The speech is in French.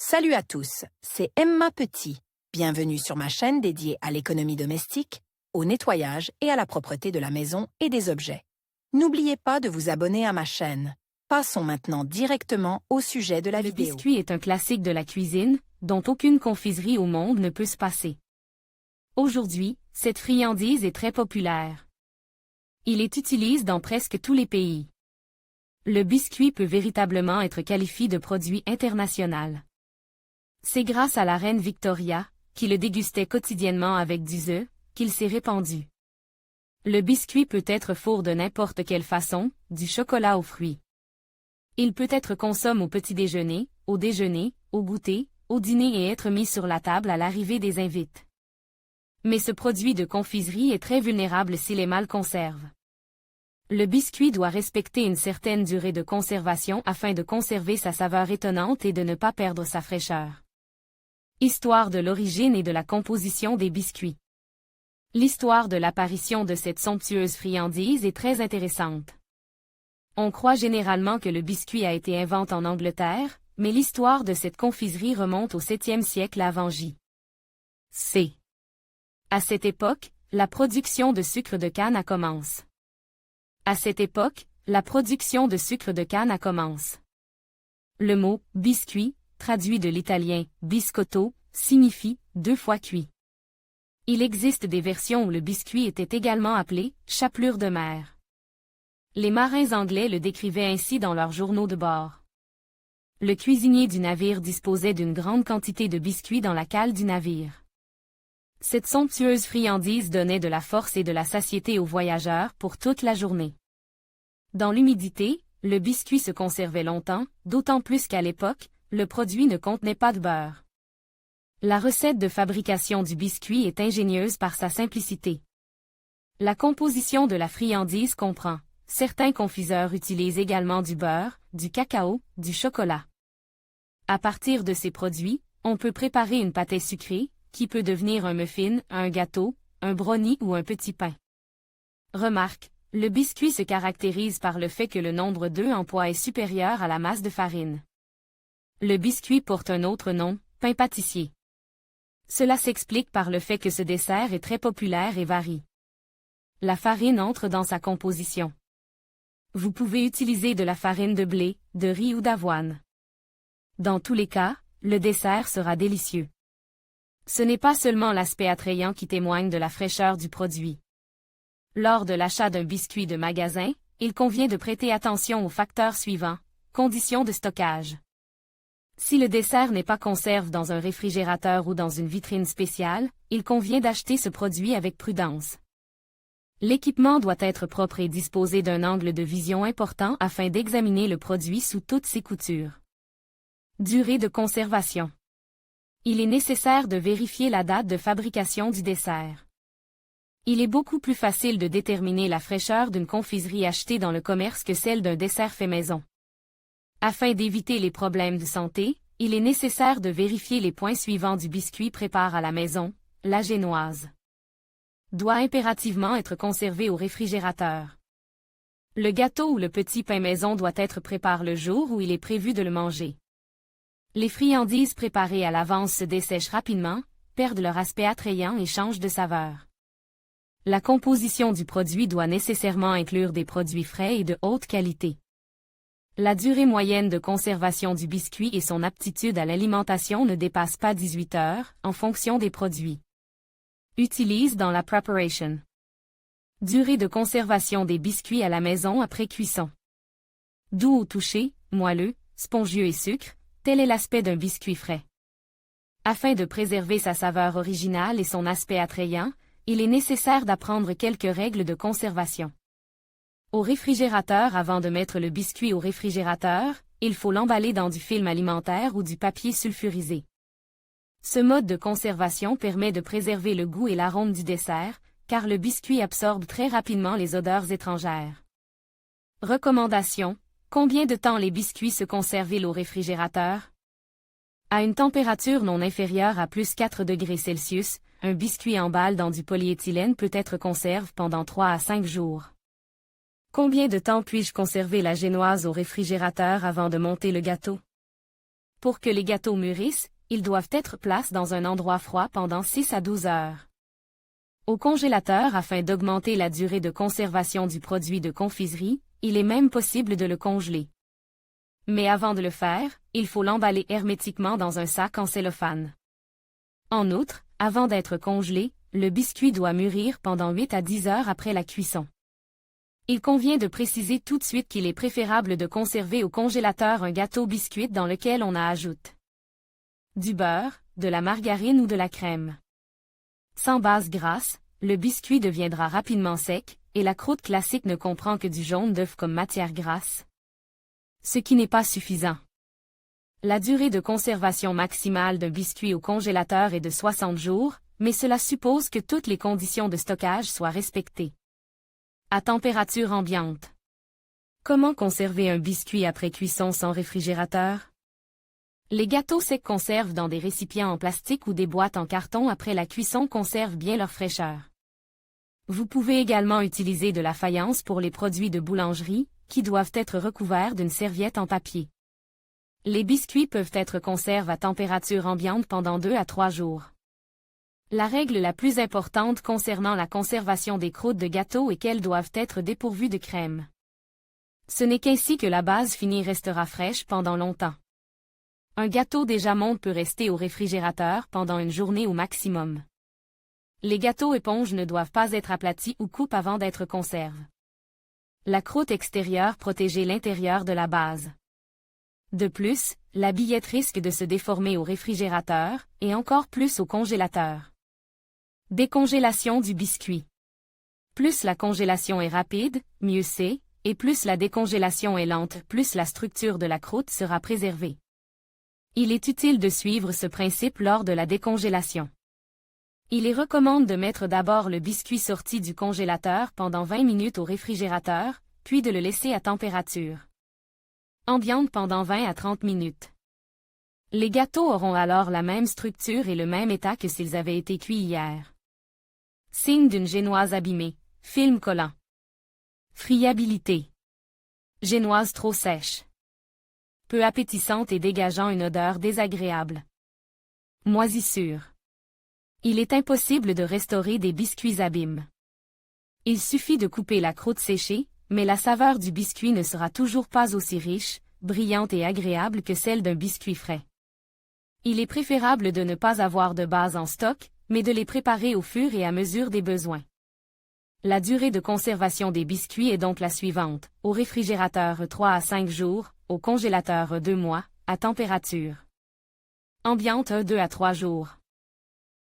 Salut à tous, c'est Emma Petit. Bienvenue sur ma chaîne dédiée à l'économie domestique, au nettoyage et à la propreté de la maison et des objets. N'oubliez pas de vous abonner à ma chaîne. Passons maintenant directement au sujet de la vidéo. Le biscuit est un classique de la cuisine, dont aucune confiserie au monde ne peut se passer. Aujourd'hui, cette friandise est très populaire. Il est utilisé dans presque tous les pays. Le biscuit peut véritablement être qualifié de produit international. C'est grâce à la reine Victoria, qui le dégustait quotidiennement avec du œuf, qu'il s'est répandu. Le biscuit peut être fourré de n'importe quelle façon, du chocolat aux fruits. Il peut être consommé au petit déjeuner, au goûter, au dîner et être mis sur la table à l'arrivée des invités. Mais ce produit de confiserie est très vulnérable s'il est mal conservé. Le biscuit doit respecter une certaine durée de conservation afin de conserver sa saveur étonnante et de ne pas perdre sa fraîcheur. Histoire de l'origine et de la composition des biscuits. L'histoire de l'apparition de cette somptueuse friandise est très intéressante. On croit généralement que le biscuit a été inventé en Angleterre, mais l'histoire de cette confiserie remonte au 7e siècle avant J.C. À cette époque, la production de sucre de canne a commencé. Le mot « biscuit », traduit de l'italien « biscotto », signifie « 2 fois cuit ». Il existe des versions où le biscuit était également appelé « chapelure de mer ». Les marins anglais le décrivaient ainsi dans leurs journaux de bord. Le cuisinier du navire disposait d'une grande quantité de biscuits dans la cale du navire. Cette somptueuse friandise donnait de la force et de la satiété aux voyageurs pour toute la journée. Dans l'humidité, le biscuit se conservait longtemps, d'autant plus qu'à l'époque, le produit ne contenait pas de beurre. La recette de fabrication du biscuit est ingénieuse par sa simplicité. La composition de la friandise comprend: certains confiseurs utilisent également du beurre, du cacao, du chocolat. À partir de ces produits, on peut préparer une pâtée sucrée, qui peut devenir un muffin, un gâteau, un brownie ou un petit pain. Remarque, le biscuit se caractérise par le fait que le nombre d'œufs en poids est supérieur à la masse de farine. Le biscuit porte un autre nom, pain pâtissier. Cela s'explique par le fait que ce dessert est très populaire et varie. La farine entre dans sa composition. Vous pouvez utiliser de la farine de blé, de riz ou d'avoine. Dans tous les cas, le dessert sera délicieux. Ce n'est pas seulement l'aspect attrayant qui témoigne de la fraîcheur du produit. Lors de l'achat d'un biscuit de magasin, il convient de prêter attention aux facteurs suivants: conditions de stockage. Si le dessert n'est pas conservé dans un réfrigérateur ou dans une vitrine spéciale, il convient d'acheter ce produit avec prudence. L'équipement doit être propre et disposé d'un angle de vision important afin d'examiner le produit sous toutes ses coutures. Durée de conservation. Il est nécessaire de vérifier la date de fabrication du dessert. Il est beaucoup plus facile de déterminer la fraîcheur d'une confiserie achetée dans le commerce que celle d'un dessert fait maison. Afin d'éviter les problèmes de santé, il est nécessaire de vérifier les points suivants du biscuit préparé à la maison. La génoise doit impérativement être conservé au réfrigérateur. Le gâteau ou le petit pain maison doit être préparé le jour où il est prévu de le manger. Les friandises préparées à l'avance se dessèchent rapidement, perdent leur aspect attrayant et changent de saveur. La composition du produit doit nécessairement inclure des produits frais et de haute qualité. La durée moyenne de conservation du biscuit et son aptitude à l'alimentation ne dépasse pas 18 heures, en fonction des produits. Utilise dans la preparation. Durée de conservation des biscuits à la maison après cuisson. Doux au toucher, moelleux, spongieux et sucre, tel est l'aspect d'un biscuit frais. Afin de préserver sa saveur originale et son aspect attrayant, il est nécessaire d'apprendre quelques règles de conservation. Au réfrigérateur. Avant de mettre le biscuit au réfrigérateur, il faut l'emballer dans du film alimentaire ou du papier sulfurisé. Ce mode de conservation permet de préserver le goût et l'arôme du dessert, car le biscuit absorbe très rapidement les odeurs étrangères. Recommandation: combien de temps les biscuits se conservent au réfrigérateur? À une température non inférieure à plus 4 degrés Celsius, un biscuit en balle dans du polyéthylène peut être conservé pendant 3 à 5 jours. Combien de temps puis-je conserver la génoise au réfrigérateur avant de monter le gâteau? Pour que les gâteaux mûrissent, ils doivent être placés dans un endroit froid pendant 6 à 12 heures. Au congélateur afin d'augmenter la durée de conservation du produit de confiserie, il est même possible de le congeler. Mais avant de le faire, il faut l'emballer hermétiquement dans un sac en cellophane. En outre, avant d'être congelé, le biscuit doit mûrir pendant 8 à 10 heures après la cuisson. Il convient de préciser tout de suite qu'il est préférable de conserver au congélateur un gâteau biscuit dans lequel on ajoute du beurre, de la margarine ou de la crème. Sans base grasse, le biscuit deviendra rapidement sec, et la croûte classique ne comprend que du jaune d'œuf comme matière grasse. Ce qui n'est pas suffisant. La durée de conservation maximale d'un biscuit au congélateur est de 60 jours, mais cela suppose que toutes les conditions de stockage soient respectées. À température ambiante. Comment conserver un biscuit après cuisson sans réfrigérateur? Les gâteaux secs conservent dans des récipients en plastique ou des boîtes en carton après la cuisson conservent bien leur fraîcheur. Vous pouvez également utiliser de la faïence pour les produits de boulangerie, qui doivent être recouverts d'une serviette en papier. Les biscuits peuvent être conservés à température ambiante pendant 2 à 3 jours. La règle la plus importante concernant la conservation des croûtes de gâteau est qu'elles doivent être dépourvues de crème. Ce n'est qu'ainsi que la base finie restera fraîche pendant longtemps. Un gâteau déjà monte peut rester au réfrigérateur pendant une journée au maximum. Les gâteaux éponges ne doivent pas être aplatis ou coupes avant d'être conservés. La croûte extérieure protège l'intérieur de la base. De plus, la billette risque de se déformer au réfrigérateur, et encore plus au congélateur. Décongélation du biscuit. Plus la congélation est rapide, mieux c'est, et plus la décongélation est lente, plus la structure de la croûte sera préservée. Il est utile de suivre ce principe lors de la décongélation. Il est recommandé de mettre d'abord le biscuit sorti du congélateur pendant 20 minutes au réfrigérateur, puis de le laisser à température ambiante pendant 20 à 30 minutes. Les gâteaux auront alors la même structure et le même état que s'ils avaient été cuits hier. Signe d'une génoise abîmée, film collant. Friabilité. Génoise trop sèche. Peu appétissante et dégageant une odeur désagréable. Moisissure. Il est impossible de restaurer des biscuits abîmes. Il suffit de couper la croûte séchée, mais la saveur du biscuit ne sera toujours pas aussi riche, brillante et agréable que celle d'un biscuit frais. Il est préférable de ne pas avoir de base en stock, mais de les préparer au fur et à mesure des besoins. La durée de conservation des biscuits est donc la suivante: au réfrigérateur 3 à 5 jours, au congélateur 2 mois, à température ambiante 2 à 3 jours.